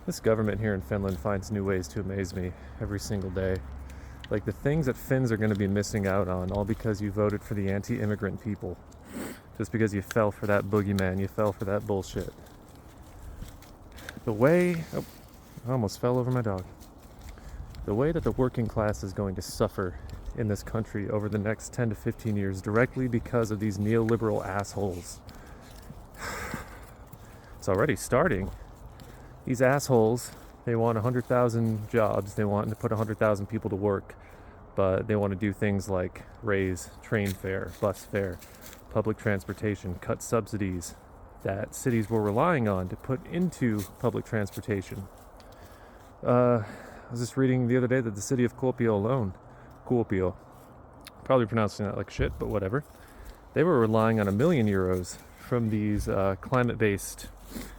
This government here in Finland finds new ways to amaze me every single day. Like the things that Finns are going to be missing out on, all because you voted for the anti-immigrant people. Just because you fell for that boogeyman, you fell for that bullshit. The way... Oh, I almost fell over my dog. The way that the working class is going to suffer in this country over the next 10 to 15 years directly because of these neoliberal assholes. It's already starting. These assholes, they want 100,000 jobs, they want to put 100,000 people to work, but they want to do things like raise train fare, bus fare, public transportation, cut subsidies that cities were relying on to put into public transportation. I was just reading the other day that the city of Kuopio alone, Kuopio, probably pronouncing that like shit, but whatever, they were relying on €1 million from these climate-based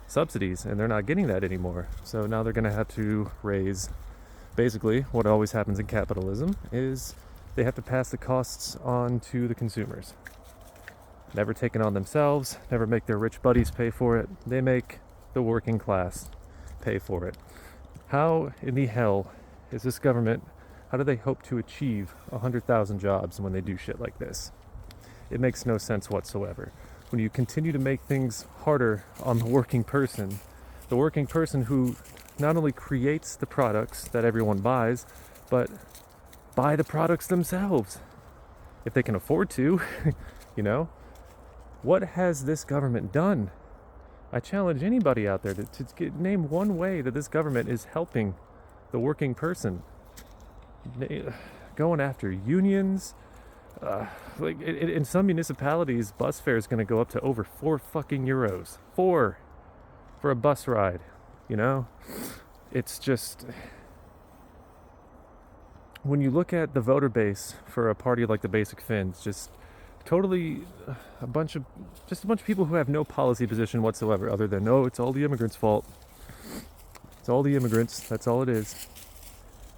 subsidies, and they're not getting that anymore. So now they're going to have to raise, basically what always happens in capitalism is they have to pass the costs on to the consumers. Never take it on themselves, never make their rich buddies pay for it. They make the working class pay for it. How in the hell is this government, how do they hope to achieve 100,000 jobs when they do shit like this? It makes no sense whatsoever. When you continue to make things harder on the working person who not only creates the products that everyone buys, but buy the products themselves, if they can afford to, you know? What has this government done? I challenge anybody out there to name one way that this government is helping the working person. Going after unions, in some municipalities, bus fare is going to go up to over €4 fucking. 4 for a bus ride, you know? It's just... When you look at the voter base for a party like the Basic Finns, just totally a bunch of people who have no policy position whatsoever other than, no, it's all the immigrants' fault. It's all the immigrants, that's all it is.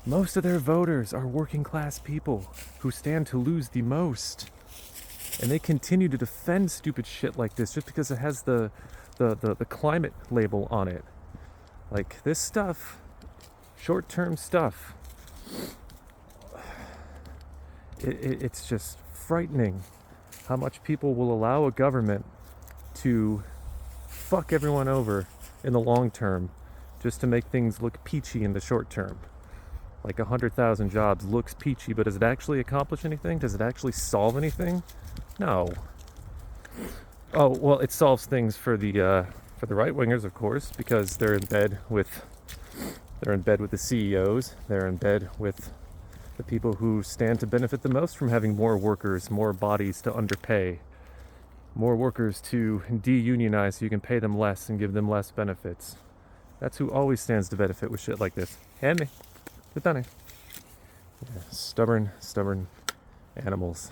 Most of their voters are working class people who stand to lose the most. And they continue to defend stupid shit like this just because it has the climate label on it. Like this stuff, short-term stuff, it's just frightening how much people will allow a government to fuck everyone over in the long term just to make things look peachy in the short term. Like 100,000 jobs looks peachy, but does it actually accomplish anything? Does it actually solve anything? No. Oh, well, it solves things for the right-wingers, of course, because they're in bed with the CEOs. They're in bed with the people who stand to benefit the most from having more workers, more bodies to underpay, more workers to de-unionize so you can pay them less and give them less benefits. That's who always stands to benefit with shit like this. And me. Yeah, stubborn animals.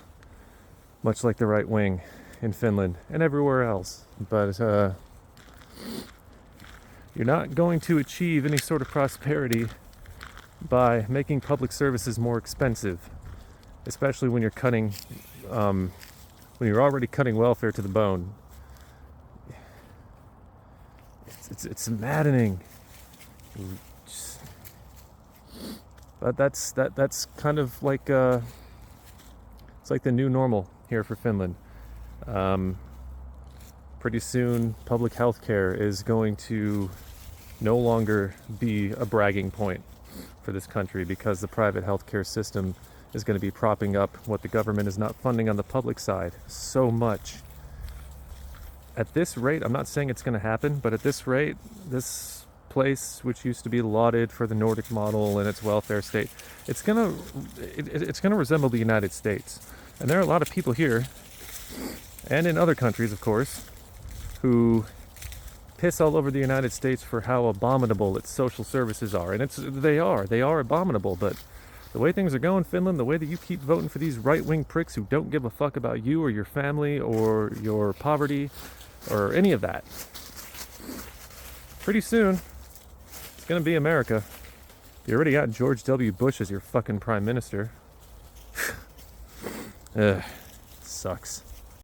Much like the right wing in Finland and everywhere else. But you're not going to achieve any sort of prosperity by making public services more expensive, especially when you're cutting, when you're already cutting welfare to the bone. It's maddening. But that's kind of like it's like the new normal here for Finland. Pretty soon, public health care is going to no longer be a bragging point for this country because the private healthcare system is going to be propping up what the government is not funding on the public side so much. At this rate, I'm not saying it's going to happen, but at this rate, this place, which used to be lauded for the Nordic model and its welfare state, it's gonna resemble the United States. And there are a lot of people here, and in other countries, of course, who piss all over the United States for how abominable its social services are. And they are abominable, but the way things are going, Finland, the way that you keep voting for these right-wing pricks who don't give a fuck about you or your family or your poverty or any of that, pretty soon, it's going to be America. You already got George W. Bush as your fucking prime minister. Ugh, sucks.